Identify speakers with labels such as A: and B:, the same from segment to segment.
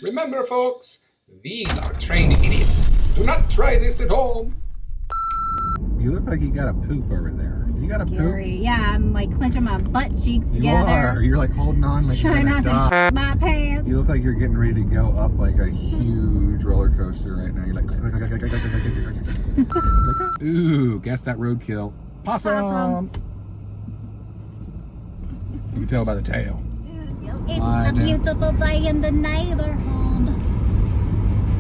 A: Remember, folks, these are trained idiots. Do not try this at home.
B: You look like you got a poop over there. You got a poop?
C: Yeah, I'm like clenching my butt cheeks
B: You
C: together.
B: are. You're like holding on like
C: Trying
B: you're
C: not
B: gonna
C: to
B: die.
C: shit my pants.
B: You look like you're getting ready to go up like a huge roller coaster right now. You're like, ooh, guess that roadkill. Possum. You can tell by the tail.
C: It's a beautiful day in the neighborhood.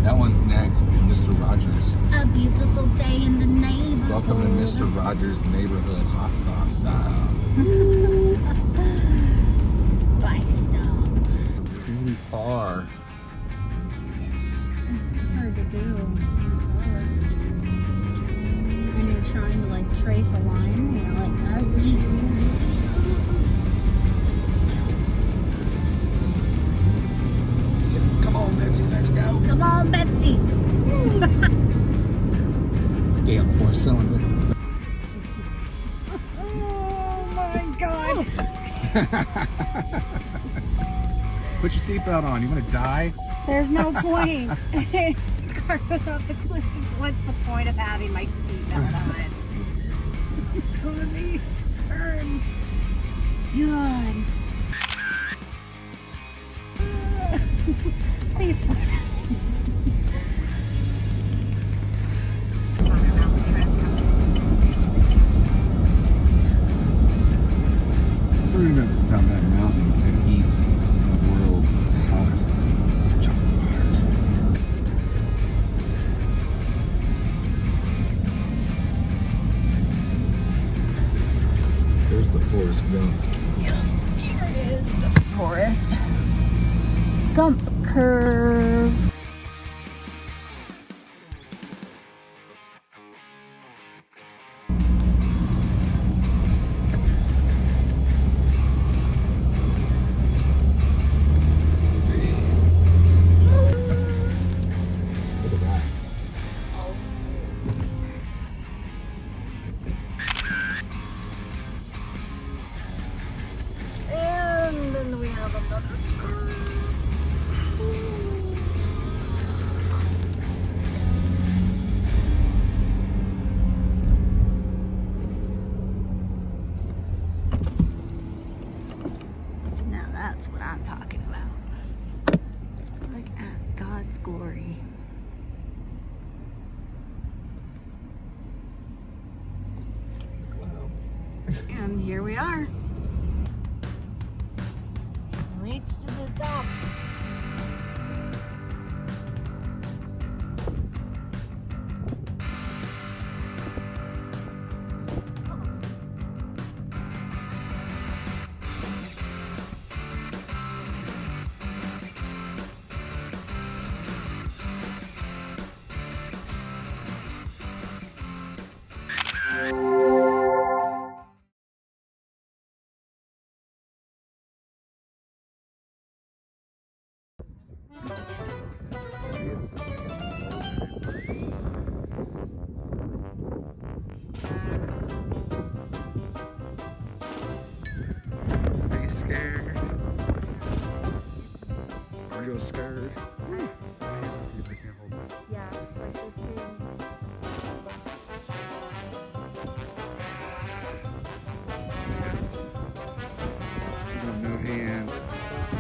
B: That one's next, Mr. Rogers.
C: A beautiful day in the neighborhood.
B: Welcome to Mr. Rogers' neighborhood hot sauce style.
C: Spiced up.
B: Here we are. Yes.
C: It's hard to do. When you're trying to like trace a line, you're like,
B: Come on, Betsy, let's go.
C: come on, Betsy.
B: Damn, four-cylinder.
C: Oh my God.
B: Put your seatbelt on. You want to die?
C: There's no point. Car goes off the cliff. What's the point of having my seatbelt on? Some of these turns. God. Please slow down.
B: So we're going to go to the top of that mountain and eat the world's hottest chocolate bars. There's the Forrest Gump.
C: Yeah, here it is, the Forrest Gump curve.
B: Look at that.
C: And then we have another curve. Now that's what I'm talking about. Look at God's glory. And here we are. Reach to the top.
B: Are you scared? Are you scared?
C: Yeah, like this thing.
B: No hands.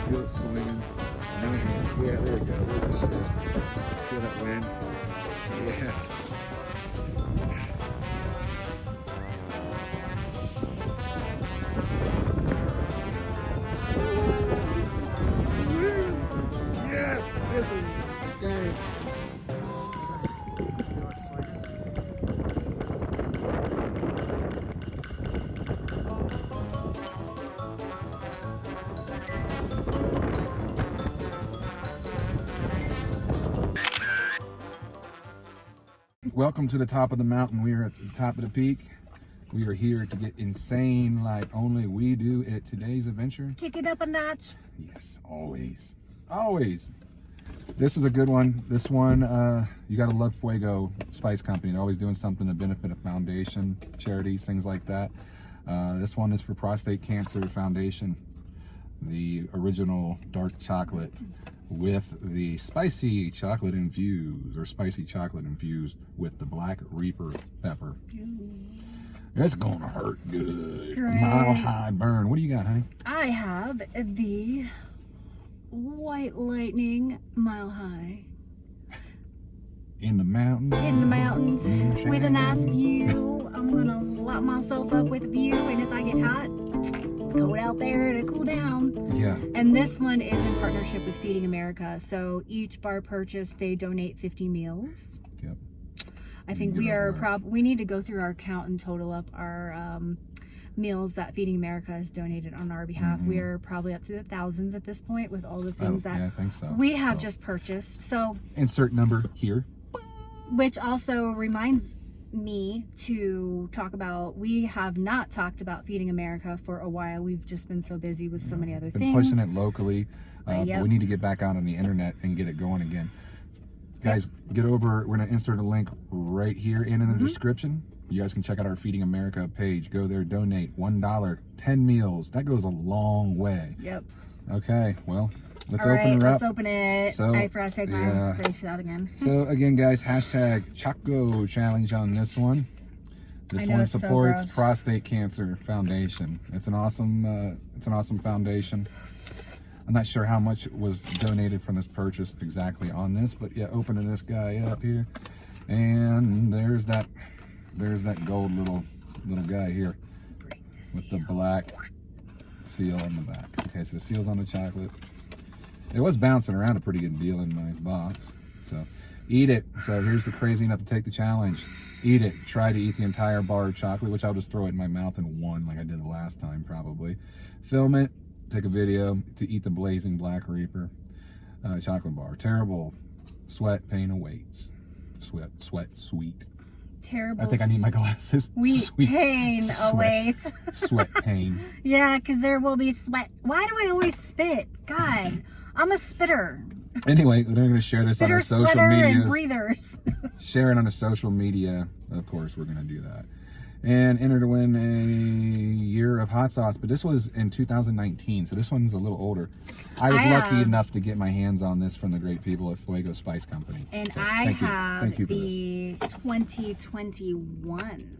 B: Feel it swinging. No hands. Yeah, there we go. There's the shit. Feel that wind? Yeah. Yes, this is scary. Welcome to the top of the mountain. We are at the top of the peak. We are here to get insane like only we do at today's adventure.
C: Kick it up a notch.
B: Yes, always. Always. This is a good one. This one, you gotta love Fuego Spice Company. They're always doing something to benefit a foundation, charities, things like that. This one is for Prostate Cancer Foundation. The original dark chocolate. with the spicy chocolate infused, or spicy chocolate infused with the Black Reaper pepper. It's gonna hurt good.
C: Great.
B: Mile high burn. What do you got, honey?
C: I have the White Lightning Mile High.
B: In the mountains.
C: In the mountains
B: Moonshine.
C: with a nice view. I'm gonna lock myself up with a view, and if I get hot, it's cold out there to cool down.
B: Yeah.
C: And this one is in partnership with Feeding America. So each bar purchase, they donate 50 meals.
B: Yep.
C: I think we are we need to go through our account and total up our meals that Feeding America has donated on our behalf. We are probably up to the thousands at this point with all the things that
B: I think so.
C: we have just purchased. So
B: insert number here.
C: which also reminds me to talk about, we have not talked about Feeding America for a while. We've just been so busy with so many other
B: Been
C: things.
B: pushing it locally. But we need to get back out on the internet and get it going again. Guys, get over. We're going to insert a link right here in the description. You guys can check out our Feeding America page. Go there, donate $1, 10 meals. That goes a long way.
C: Yep.
B: Okay, well, let's
C: All
B: open
C: right,
B: her up.
C: let's open it.
B: So,
C: I forgot to take my face out again.
B: So again, guys, hashtag Choco Challenge on this one. This
C: I know,
B: one
C: it's so
B: supports
C: gross.
B: Prostate Cancer Foundation. It's an awesome foundation. I'm not sure how much was donated from this purchase exactly on this, but yeah, opening this guy up here, and there's that gold little guy here with the black seal on the back. Okay, so the seal's on the chocolate. It was bouncing around a pretty good deal in my box. So eat it. So here's the crazy enough to take the challenge. Eat it. Try to eat the entire bar of chocolate, which I'll just throw it in my mouth in one like I did the last time probably. Film it. Take a video to eat the blazing Black Reaper chocolate bar. Terrible sweat, pain awaits. Sweat, sweet.
C: Terrible.
B: I think I need my glasses.
C: Sweet pain awaits.
B: Sweat pain.
C: Yeah, because there will be sweat. Why do I always spit? God, I'm a spitter.
B: Anyway, we're going to share this on our social
C: sweater,
B: media.
C: and breathers.
B: Share it on the social media. Of course, we're going to do that. And enter to win a year of hot sauce. But this was in 2019, so this one's a little older. I was lucky enough to get my hands on this from the great people at Fuego Spice Company.
C: And
B: so
C: I have
B: the
C: 2021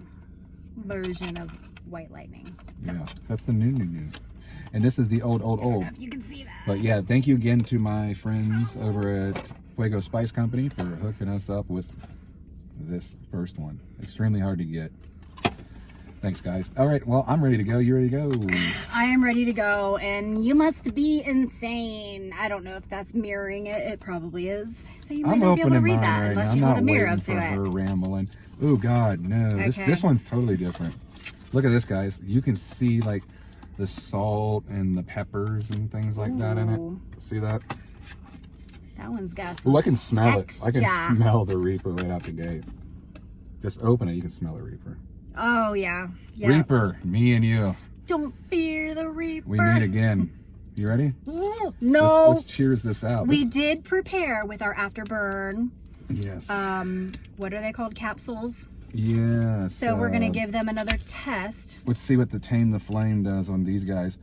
C: version of White Lightning. So,
B: yeah, that's the new. And this is the old.
C: I don't know if you can see that.
B: But yeah, thank you again to my friends over at Fuego Spice Company for hooking us up with this first one. Extremely hard to get. Thanks, guys. All right, well, I'm ready to go. You ready to go?
C: I am ready to go, and you must be insane. I don't know if that's mirroring it. It probably is. So you might not be able to read that unless you hold a mirror up to it.
B: I'm not waiting for her rambling. Oh, God, no.
C: Okay.
B: This one's totally different. Look at this, guys. You can see, like, the salt and the peppers and things like that in it. See that?
C: That one's got some
B: Oh, I can smell it. I can
C: texture.
B: smell the Reaper right out the gate. Just open it, you can smell the Reaper.
C: Oh, yeah. Yep.
B: Reaper, me and you.
C: Don't fear the Reaper.
B: We meet again. You ready?
C: No.
B: Let's cheers this out.
C: We did prepare with our afterburn.
B: Yes.
C: What are they called? Capsules.
B: Yes.
C: So we're going to give them another test.
B: Let's see what the Tame the Flame does on these guys.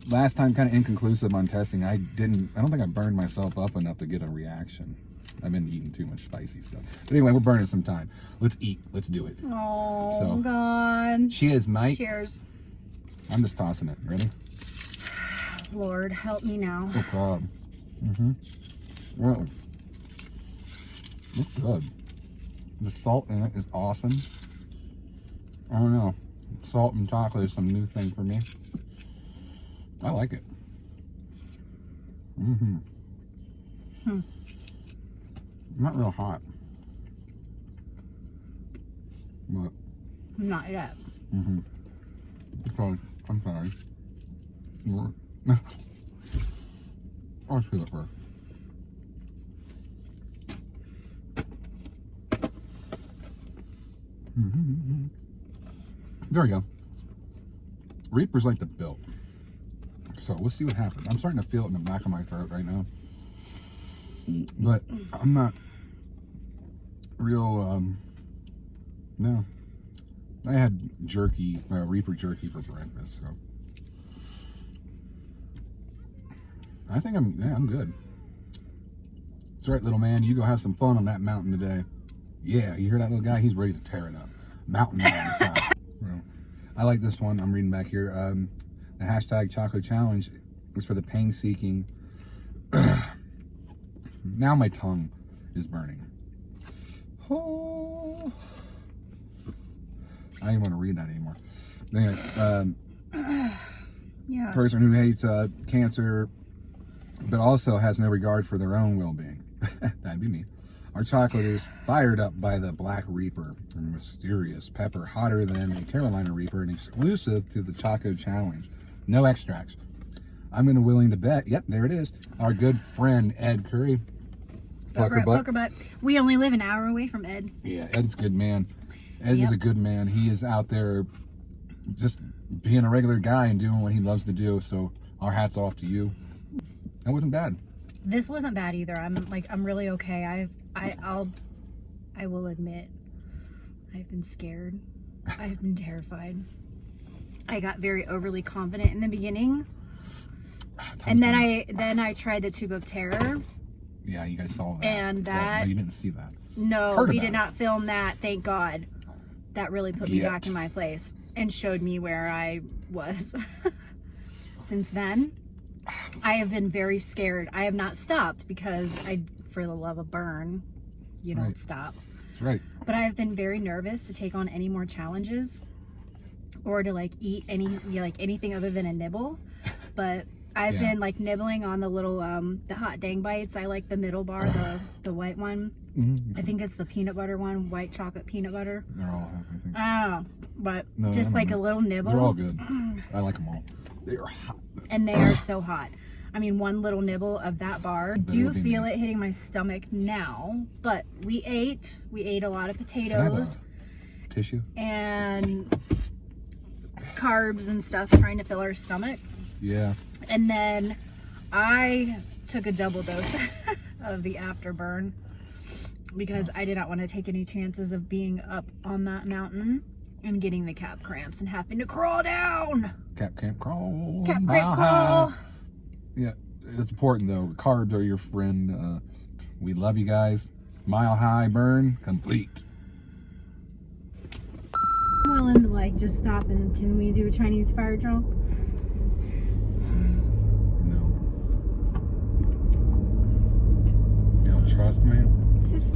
B: Last time, kind of inconclusive on testing. I don't think I burned myself up enough to get a reaction. I've been eating too much spicy stuff. But anyway, we're burning some time. Let's eat. Let's do it.
C: Oh,
B: So,
C: God.
B: Cheers, mate.
C: Cheers.
B: I'm just tossing it. Ready?
C: Lord, help me now.
B: Oh, God. Really? Looks good. The salt in it is awesome. I don't know. Salt and chocolate is some new thing for me. I like it. Not real hot. But.
C: Not yet.
B: Because, I'm sorry. I'll see it first. There we go. Reaper's like the built. So let's see what happens. I'm starting to feel it in the back of my throat right now. But I'm not real, no. I had jerky, Reaper jerky for breakfast, so. I think I'm good. That's right, little man. You go have some fun on that mountain today. Yeah, you hear that little guy? He's ready to tear it up. Mountain on the side. Well, I like this one. I'm reading back here. The hashtag Choco Challenge is for the pain-seeking. Now my tongue is burning. Oh. I don't even want to read that anymore. Anyway,
C: Yeah.
B: person who hates cancer, but also has no regard for their own well-being. That'd be me. Our chocolate is fired up by the Black Reaper, a mysterious pepper hotter than a Carolina Reaper and exclusive to the Choco Challenge. No extracts. I'm willing to bet. Yep, there it is. Our good friend Ed Curry.
C: Poker butt. We only live an hour away from Ed.
B: Yeah, Ed's a good man. Ed is a good man. He is out there just being a regular guy and doing what he loves to do. So our hats off to you. That wasn't bad.
C: This wasn't bad either. I'm really okay. I will admit, I've been scared. I've been terrified. I got very overly confident in the beginning, and then I tried the tube of terror.
B: Yeah, you guys saw that.
C: And that
B: well, no, you didn't see that.
C: No, we did not film that. Thank God. That really put me
B: Yet.
C: back in my place and showed me where I was. Since then, I have been very scared. I have not stopped because for the love of burn, you don't stop.
B: That's right.
C: But I have been very nervous to take on any more challenges or to eat anything other than a nibble. But I've been nibbling on the little the hot dang bites. I like the middle bar, the white one.
B: Mm-hmm.
C: I think it's the peanut butter one, white chocolate peanut butter.
B: They're all, I think.
C: Oh, but
B: No,
C: just
B: I
C: a
B: know.
C: little nibble.
B: They're all good. I like them all. They are hot.
C: And they are so hot. I mean, one little nibble of that bar. I do feel
B: me.
C: it hitting my stomach now, but we ate a lot of
B: Can I have
C: potatoes
B: a tissue?
C: and carbs and stuff trying to fill our stomach.
B: Yeah.
C: And then I took a double dose of the afterburn because I did not want to take any chances of being up on that mountain and getting the calf cramps and having to crawl down.
B: Cap crawl.
C: Cap
B: mile
C: cramp crawl.
B: high. Yeah, it's important though. Carbs are your friend. We love you guys. Mile high burn complete.
C: I'm willing to just stop and can we do a Chinese fire drill?
B: No. You don't trust me?
C: Just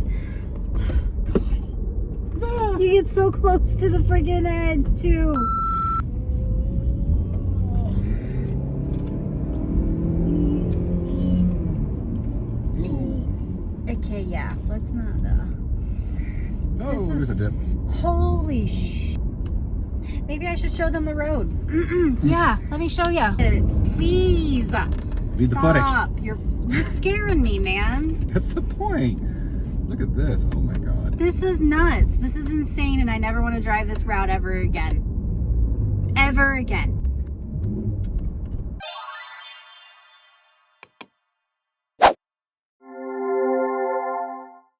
C: God. You get so close to the friggin' edge too. Okay, yeah, let's not
B: Oh,
C: This is-
B: there's a dip.
C: Holy sh! Maybe I should show them the road. Yeah, let me show you. Please.
B: Read the footage.
C: Stop. You're scaring me, man.
B: That's the point. Look at this. Oh my God.
C: This is nuts. This is insane, and I never want to drive this route ever again. Ever again.